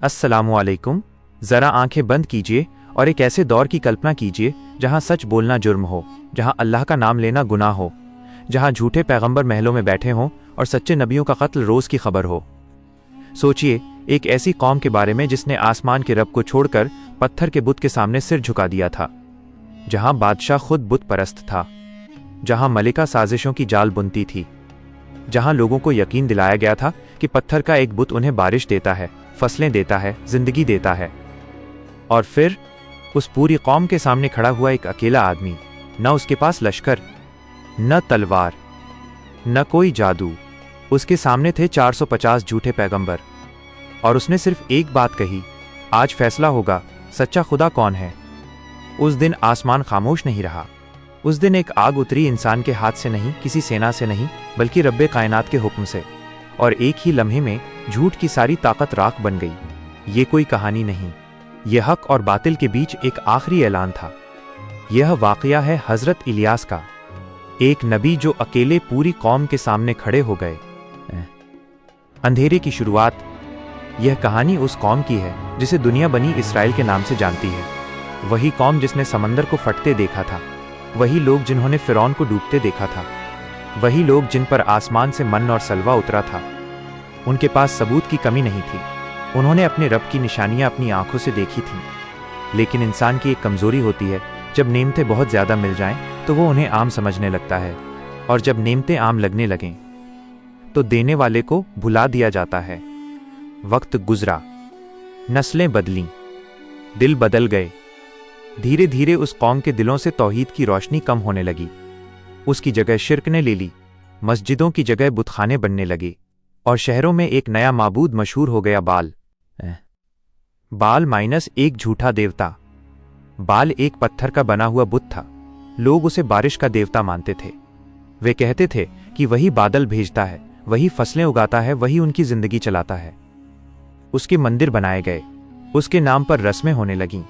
अस्सलामुअलैकुम। ज़रा आंखें बंद कीजिए और एक ऐसे दौर की कल्पना कीजिए जहां सच बोलना जुर्म हो, जहां अल्लाह का नाम लेना गुनाह हो, जहां झूठे पैगंबर महलों में बैठे हों और सच्चे नबियों का कत्ल रोज़ की खबर हो। सोचिए एक ऐसी कौम के बारे में जिसने आसमान के रब को छोड़कर पत्थर के बुत के सामने सिर झुका दिया था, जहां बादशाह खुद बुत परस्त था, जहां मलिका साजिशों की जाल बुनती थी, जहां लोगों को यकीन दिलाया गया था कि पत्थर का एक बुत उन्हें बारिश देता है, फसलें देता है, जिंदगी देता है। और फिर उस पूरी कौम के सामने खड़ा हुआ एक अकेला आदमी, न उसके पास लश्कर, न तलवार, न कोई जादू। उसके सामने थे 450 झूठे पैगंबर, और उसने सिर्फ एक बात कही, आज फैसला होगा सच्चा खुदा कौन है। उस दिन आसमान खामोश नहीं रहा। उस दिन एक आग उतरी, इंसान के हाथ से नहीं, किसी सेना से नहीं, बल्कि रब्बे कायनात के हुक्म से, और एक ही लम्हे में झूठ की सारी ताकत राख बन गई। ये कोई कहानी नहीं, यह हक और बातिल के बीच एक आखिरी ऐलान था। यह वाकया है हजरत इलियास का, एक नबी जो अकेले पूरी कौम के सामने खड़े हो गए। अंधेरे की शुरुआत। यह कहानी उस कौम की है जिसे दुनिया बनी इसराइल के नाम से जानती है। वही कौम जिसने समंदर को फटते देखा था, वही लोग जिन्होंने फिरौन को डूबते देखा था, वही लोग जिन पर आसमान से मन और सलवा उतरा था। उनके पास सबूत की कमी नहीं थी, उन्होंने अपने रब की निशानियां अपनी आंखों से देखी थीं। लेकिन इंसान की एक कमजोरी होती है, जब नेमतें बहुत ज्यादा मिल जाएं तो वो उन्हें आम समझने लगता है, और जब नेमतें आम लगने लगें तो देने वाले को भुला दिया जाता है। वक्त गुजरा, नस्लें बदलीं, दिल बदल गए। धीरे धीरे उस कौम के दिलों से तौहीद की रोशनी कम होने लगी। उसकी जगह शिर्क ने ले ली, मस्जिदों की जगह बुतखाने बनने लगे, और शहरों में एक नया माबूद मशहूर हो गया, बाल। बाल माइनस एक झूठा देवता। बाल एक पत्थर का बना हुआ बुत था। लोग उसे बारिश का देवता मानते थे। वे कहते थे कि वही बादल भेजता है, वही फसलें उगाता है, वही उनकी जिंदगी चलाता है। उसके मंदिर बनाए गए, उसके नाम पर रस्में होने लगीं,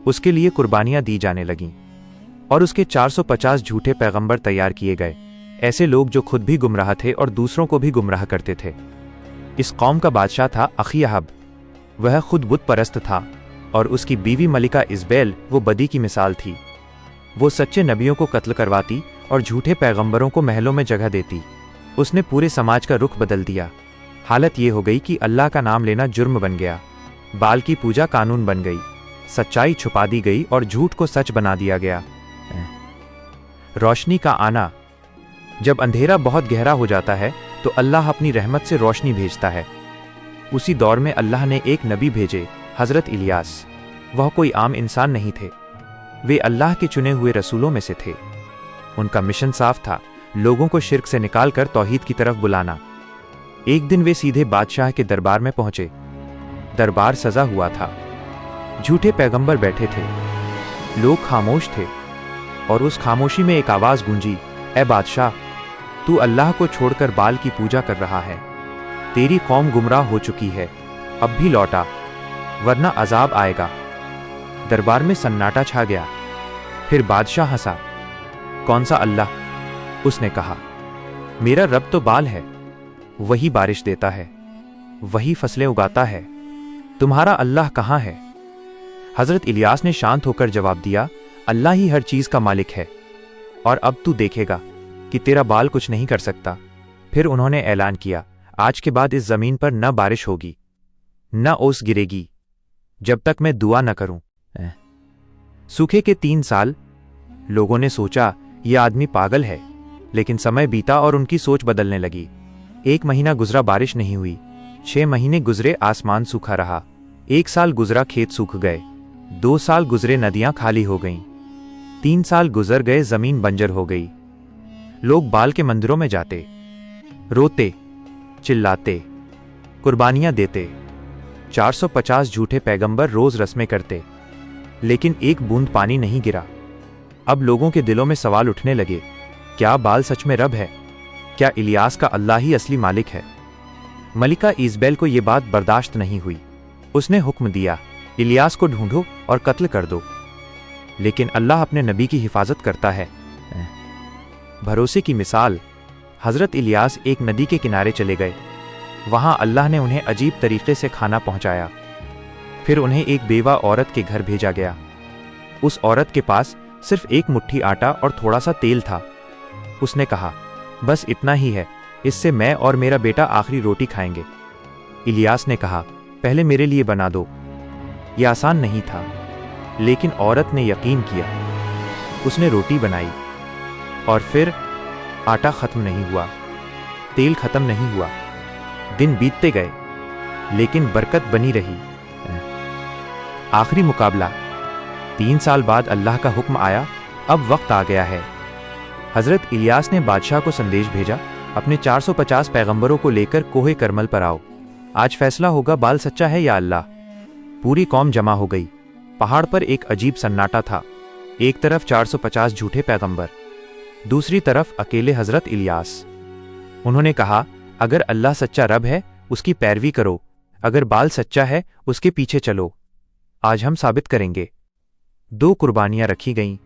उसके लिए कुर्बानियां दी जाने लगीं, और उसके 450 झूठे पैगंबर तैयार किए गए, ऐसे लोग जो खुद भी गुमराह थे और दूसरों को भी गुमराह करते थे। इस कौम का बादशाह था अखीअहब। वह खुद बुत परस्त था, और उसकी बीवी मलिका इज़बेल वो बदी की मिसाल थी। वो सच्चे नबियों को कत्ल करवाती और झूठे पैगंबरों को महलों में जगह देती। उसने पूरे समाज का रुख बदल दिया। हालत ये हो गई कि अल्लाह का नाम लेना जुर्म बन गया, बाल की पूजा कानून बन गई, सच्चाई छुपा दी गई और झूठ को सच बना दिया गया। रोशनी का आना। जब अंधेरा बहुत गहरा हो जाता है तो अल्लाह अपनी रहमत से रोशनी भेजता है। उसी दौर में अल्लाह ने एक नबी भेजे, हजरत इलियास। वह कोई आम इंसान नहीं थे, वे अल्लाह के चुने हुए रसूलों में से थे। उनका मिशन साफ था, लोगों को शिर्क से निकालकर तौहीद की तरफ बुलाना। एक दिन वे सीधे बादशाह के दरबार में पहुंचे। दरबार सजा हुआ था, झूठे पैगंबर बैठे थे, लोग खामोश थे, और उस खामोशी में एक आवाज गूंजी, ए बादशाह, तू अल्लाह को छोड़कर बाल की पूजा कर रहा है। तेरी कौम गुमराह हो चुकी है, अब भी लौटा, वरना अजाब आएगा। दरबार में सन्नाटा छा गया। फिर बादशाह हंसा। कौन सा अल्लाह? उसने कहा, मेरा रब तो बाल है, वही बारिश देता है, वही फसलें उगाता है। तुम्हारा अल्लाह कहाँ है? हजरत इलियास ने शांत होकर जवाब दिया, अल्लाह ही हर चीज का मालिक है, और अब तू देखेगा कि तेरा बाल कुछ नहीं कर सकता। फिर उन्होंने ऐलान किया, आज के बाद इस जमीन पर न बारिश होगी, न ओस गिरेगी, जब तक मैं दुआ न करूं। सूखे के 3 साल। लोगों ने सोचा यह आदमी पागल है, लेकिन समय बीता और उनकी सोच बदलने लगी। 1 महीना गुजरा, बारिश नहीं हुई। 6 महीने गुजरे, आसमान सूखा रहा। 1 साल गुजरा, खेत सूख गए। 2 साल गुजरे, नदियां खाली हो गईं। 3 साल गुजर गए, जमीन बंजर हो गई। लोग बाल के मंदिरों में जाते, रोते, चिल्लाते, कुर्बानियां देते। 450 झूठे पैगंबर रोज रस्में करते, लेकिन एक बूंद पानी नहीं गिरा। अब लोगों के दिलों में सवाल उठने लगे, क्या बाल सच में रब है? क्या इलियास का अल्लाह ही असली मालिक है? मलिका इज़बेल को यह बात बर्दाश्त नहीं हुई। उसने हुक्म दिया, इलियास को ढूंढो और कत्ल कर दो। लेकिन अल्लाह अपने नबी की हिफाजत करता है। भरोसे की मिसाल। हजरत इलियास एक नदी के किनारे चले गए। वहां अल्लाह ने उन्हें अजीब तरीके से खाना पहुंचाया। फिर उन्हें एक बेवा औरत के घर भेजा गया। उस औरत के पास सिर्फ एक मुट्ठी आटा और थोड़ा सा तेल था। उसने कहा, बस इतना ही है, इससे मैं और मेरा बेटा आखिरी रोटी खाएंगे। इलियास ने कहा, पहले मेरे लिए बना दो। यह आसान नहीं था, लेकिन औरत ने यकीन किया। उसने रोटी बनाई और फिर आटा खत्म नहीं हुआ, तेल खत्म नहीं हुआ। दिन बीतते गए, लेकिन बरकत बनी रही। आखिरी मुकाबला। 3 साल बाद अल्लाह का हुक्म आया, अब वक्त आ गया है। हजरत इलियास ने बादशाह को संदेश भेजा, अपने 450 पैगंबरों को लेकर कोहे करमल पर आओ। आज फैसला होगा, बाल सच्चा है या अल्लाह। पूरी कौम जमा हो गई। पहाड़ पर एक अजीब सन्नाटा था। एक तरफ 450 झूठे पैगंबर, दूसरी तरफ अकेले हजरत इलियास। उन्होंने कहा, अगर अल्लाह सच्चा रब है उसकी पैरवी करो, अगर बाल सच्चा है उसके पीछे चलो। आज हम साबित करेंगे। 2 कुर्बानियां रखी गईं,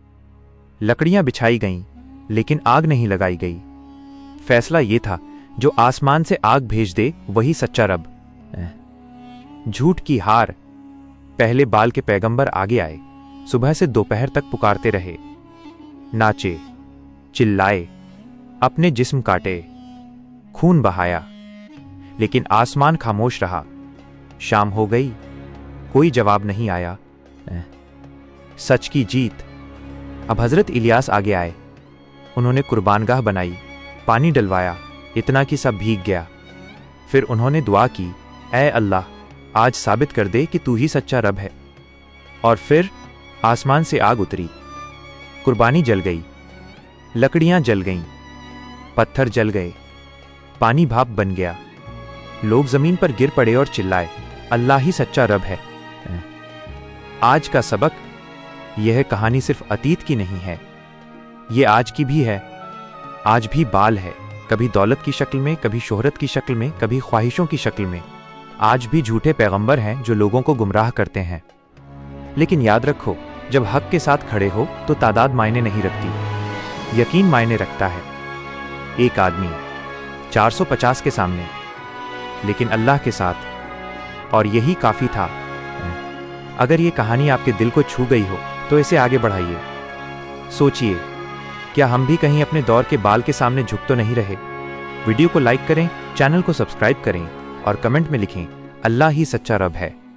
लकड़ियां बिछाई गईं, लेकिन आग नहीं लगाई गई। फैसला ये था, जो आसमान से आग भेज दे वही सच्चा रब। झूठ की हार। पहले बाल के पैगंबर आगे आए, सुबह से दोपहर तक पुकारते रहे, नाचे, चिल्लाए, अपने जिस्म काटे, खून बहाया, लेकिन आसमान खामोश रहा। शाम हो गई, कोई जवाब नहीं आया। सच की जीत। अब हजरत इलियास आगे आए। उन्होंने कुर्बानगाह बनाई, पानी डलवाया, इतना कि सब भीग गया। फिर उन्होंने दुआ की, ऐ अल्लाह, आज साबित कर दे कि तू ही सच्चा रब है। और फिर आसमान से आग उतरी, कुर्बानी जल गई, लकड़ियां जल गईं, पत्थर जल गए, पानी भाप बन गया। लोग जमीन पर गिर पड़े और चिल्लाए, अल्लाह ही सच्चा रब है। आज का सबक, यह कहानी सिर्फ अतीत की नहीं है, ये आज की भी है। आज भी बाल है, कभी दौलत की शक्ल में, कभी शोहरत की शक्ल में, कभी ख्वाहिशों की शक्ल में। आज भी झूठे पैगंबर हैं जो लोगों को गुमराह करते हैं। लेकिन याद रखो, जब हक के साथ खड़े हो तो तादाद मायने नहीं रखती, यकीन मायने रखता है। एक आदमी 450 के सामने, लेकिन अल्लाह के साथ, और यही काफी था। अगर ये कहानी आपके दिल को छू गई हो तो इसे आगे बढ़ाइए। सोचिए, क्या हम भी कहीं अपने दौर के बाल के सामने झुक तो नहीं रहे? वीडियो को लाइक करें, चैनल को सब्सक्राइब करें और कमेंट में लिखें, अल्लाह ही सच्चा रब है।